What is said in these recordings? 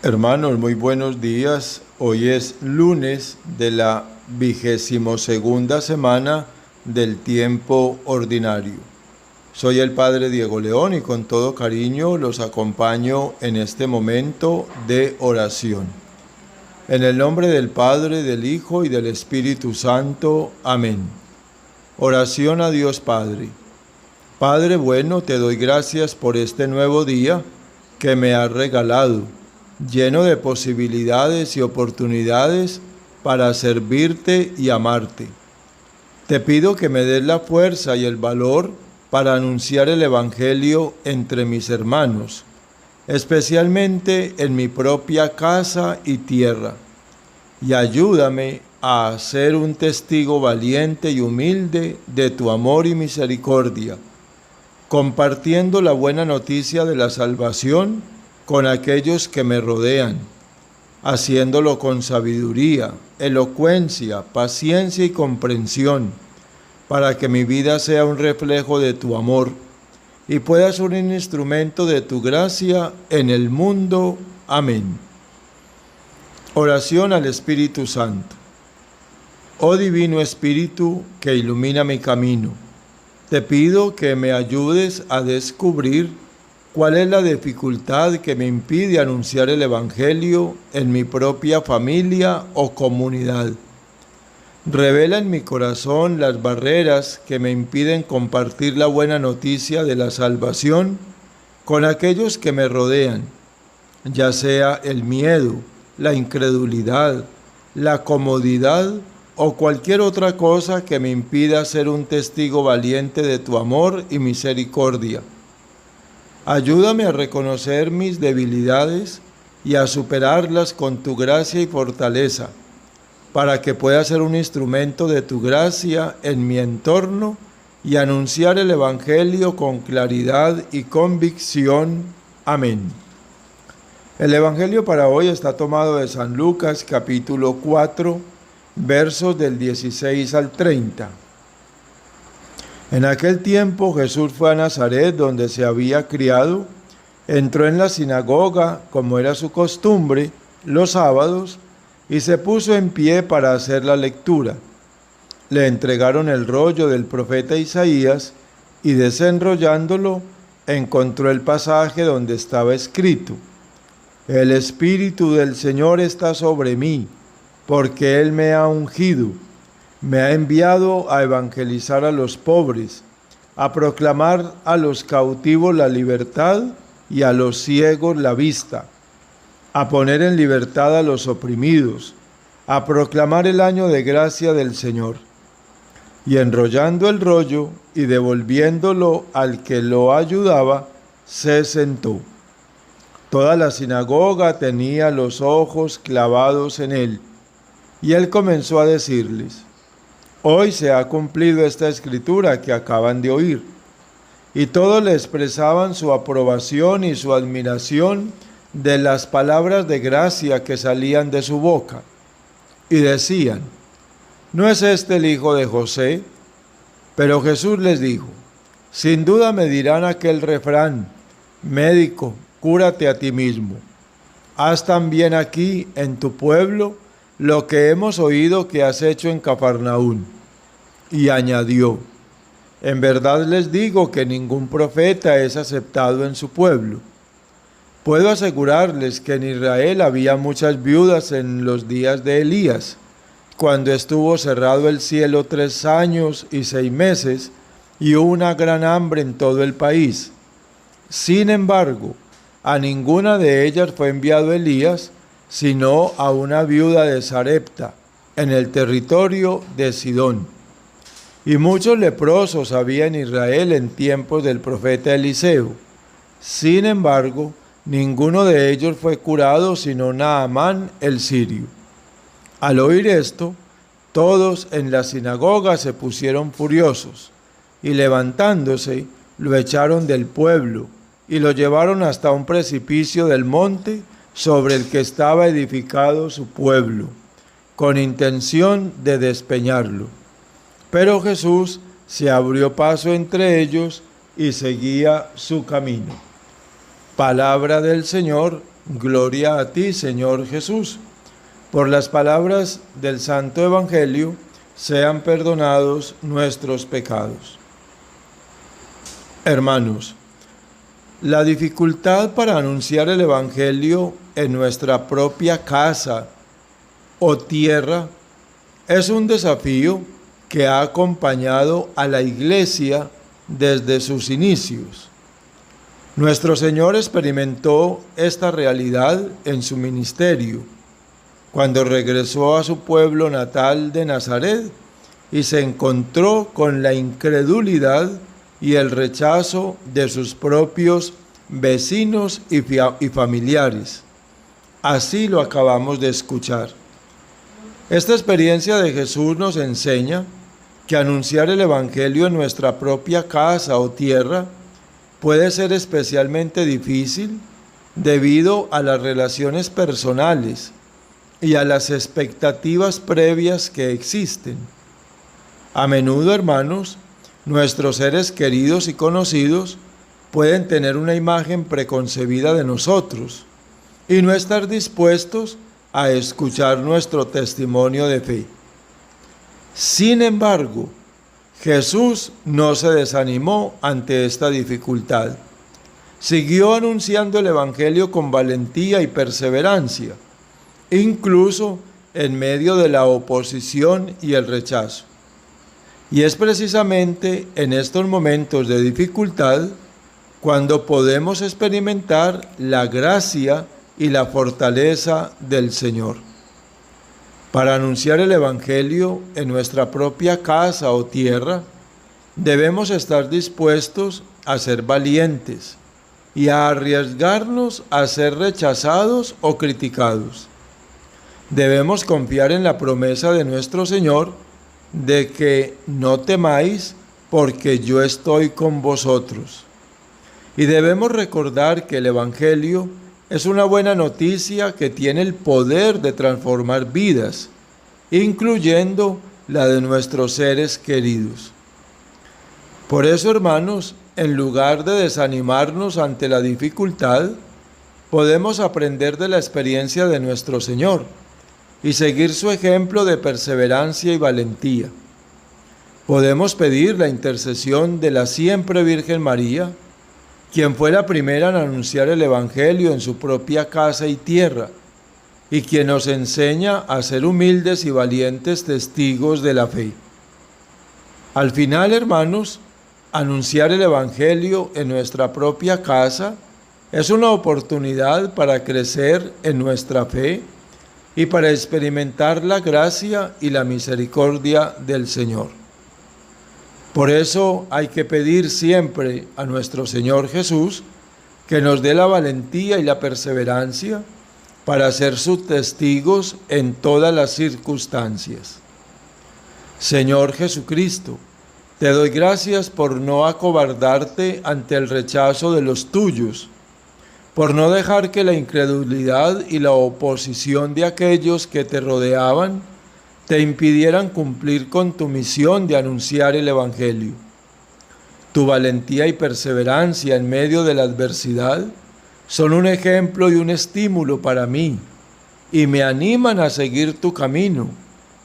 Hermanos, muy buenos días. Hoy es lunes de la 22ª semana del tiempo ordinario. Soy el Padre Diego León y con todo cariño los acompaño en este momento de oración. En el nombre del Padre, del Hijo y del Espíritu Santo. Amén. Oración a Dios Padre. Padre bueno, te doy gracias por este nuevo día que me has regalado, lleno de posibilidades y oportunidades para servirte y amarte. Te pido que me des la fuerza y el valor para anunciar el Evangelio entre mis hermanos, especialmente en mi propia casa y tierra, y ayúdame a ser un testigo valiente y humilde de tu amor y misericordia, compartiendo la buena noticia de la salvación con aquellos que me rodean, haciéndolo con sabiduría, elocuencia, paciencia y comprensión, para que mi vida sea un reflejo de tu amor y pueda ser un instrumento de tu gracia en el mundo. Amén. Oración al Espíritu Santo. Oh Divino Espíritu que ilumina mi camino, te pido que me ayudes a descubrir cuál es la dificultad que me impide anunciar el Evangelio en mi propia familia o comunidad. Revela en mi corazón las barreras que me impiden compartir la buena noticia de la salvación con aquellos que me rodean, ya sea el miedo, la incredulidad, la comodidad o cualquier otra cosa que me impida ser un testigo valiente de tu amor y misericordia. Ayúdame a reconocer mis debilidades y a superarlas con tu gracia y fortaleza, para que pueda ser un instrumento de tu gracia en mi entorno y anunciar el Evangelio con claridad y convicción. Amén. El Evangelio para hoy está tomado de San Lucas, capítulo 4, versos del 16 al 30. En aquel tiempo Jesús fue a Nazaret, donde se había criado, entró en la sinagoga, como era su costumbre, los sábados, y se puso en pie para hacer la lectura. Le entregaron el rollo del profeta Isaías, y desenrollándolo, encontró el pasaje donde estaba escrito: El Espíritu del Señor está sobre mí, porque Él me ha ungido, me ha enviado a evangelizar a los pobres, a proclamar a los cautivos la libertad y a los ciegos la vista, a poner en libertad a los oprimidos, a proclamar el año de gracia del Señor. Y enrollando el rollo y devolviéndolo al que lo ayudaba, se sentó. Toda la sinagoga tenía los ojos clavados en él. Y él comenzó a decirles: Hoy se ha cumplido esta escritura que acaban de oír. Y todos le expresaban su aprobación y su admiración de las palabras de gracia que salían de su boca. Y decían: ¿no es este el hijo de José? Pero Jesús les dijo: sin duda me dirán aquel refrán: médico, cúrate a ti mismo. Haz también aquí en tu pueblo lo que hemos oído que has hecho en Cafarnaún. Y añadió: en verdad les digo que ningún profeta es aceptado en su pueblo. Puedo asegurarles que en Israel había muchas viudas en los días de Elías, cuando estuvo cerrado el cielo 3 años y 6 meses, y hubo una gran hambre en todo el país. Sin embargo, a ninguna de ellas fue enviado Elías, sino a una viuda de Sarepta, en el territorio de Sidón. Y muchos leprosos había en Israel en tiempos del profeta Eliseo. Sin embargo, ninguno de ellos fue curado, sino Naamán el sirio. Al oír esto, todos en la sinagoga se pusieron furiosos, y levantándose, lo echaron del pueblo, y lo llevaron hasta un precipicio del monte sobre el que estaba edificado su pueblo, con intención de despeñarlo. Pero Jesús se abrió paso entre ellos y seguía su camino. Palabra del Señor, Gloria a ti, Señor Jesús. Por las palabras del Santo Evangelio, sean perdonados nuestros pecados. Hermanos, la dificultad para anunciar el Evangelio en nuestra propia casa o tierra es un desafío que ha acompañado a la Iglesia desde sus inicios. Nuestro Señor experimentó esta realidad en su ministerio, cuando regresó a su pueblo natal de Nazaret y se encontró con la incredulidad y el rechazo de sus propios vecinos y familiares. Así lo acabamos de escuchar. Esta experiencia de Jesús nos enseña que anunciar el Evangelio en nuestra propia casa o tierra puede ser especialmente difícil debido a las relaciones personales y a las expectativas previas que existen. A menudo, hermanos, nuestros seres queridos y conocidos pueden tener una imagen preconcebida de nosotros y no estar dispuestos a escuchar nuestro testimonio de fe. Sin embargo, Jesús no se desanimó ante esta dificultad. Siguió anunciando el Evangelio con valentía y perseverancia, incluso en medio de la oposición y el rechazo. Y es precisamente en estos momentos de dificultad cuando podemos experimentar la gracia y la fortaleza del Señor. Para anunciar el Evangelio en nuestra propia casa o tierra, debemos estar dispuestos a ser valientes y a arriesgarnos a ser rechazados o criticados. Debemos confiar en la promesa de nuestro Señor de que no temáis porque yo estoy con vosotros. Y debemos recordar que el Evangelio es una buena noticia que tiene el poder de transformar vidas, incluyendo la de nuestros seres queridos. Por eso, hermanos, en lugar de desanimarnos ante la dificultad, podemos aprender de la experiencia de nuestro Señor y seguir su ejemplo de perseverancia y valentía. Podemos pedir la intercesión de la siempre Virgen María, quien fue la primera en anunciar el Evangelio en su propia casa y tierra, y quien nos enseña a ser humildes y valientes testigos de la fe. Al final, hermanos, anunciar el Evangelio en nuestra propia casa es una oportunidad para crecer en nuestra fe y para experimentar la gracia y la misericordia del Señor. Por eso hay que pedir siempre a nuestro Señor Jesús que nos dé la valentía y la perseverancia para ser sus testigos en todas las circunstancias. Señor Jesucristo, te doy gracias por no acobardarte ante el rechazo de los tuyos, por no dejar que la incredulidad y la oposición de aquellos que te rodeaban te impidieran cumplir con tu misión de anunciar el Evangelio. Tu valentía y perseverancia en medio de la adversidad son un ejemplo y un estímulo para mí y me animan a seguir tu camino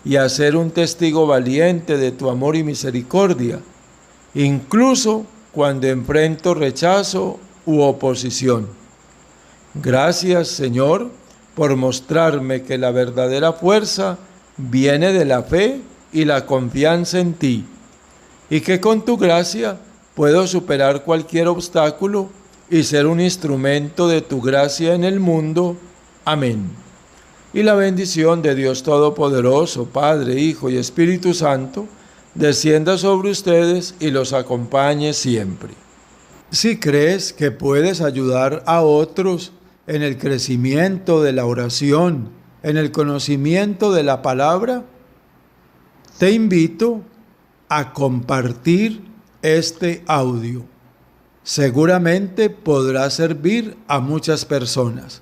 y a ser un testigo valiente de tu amor y misericordia, incluso cuando enfrento rechazo u oposición. Gracias, Señor, por mostrarme que la verdadera fuerza viene de la fe y la confianza en ti, y que con tu gracia puedo superar cualquier obstáculo y ser un instrumento de tu gracia en el mundo. Amén. Y la bendición de Dios Todopoderoso, Padre, Hijo y Espíritu Santo, descienda sobre ustedes y los acompañe siempre. Si crees que puedes ayudar a otros en el crecimiento de la oración, en el conocimiento de la palabra, te invito a compartir este audio. Seguramente podrá servir a muchas personas.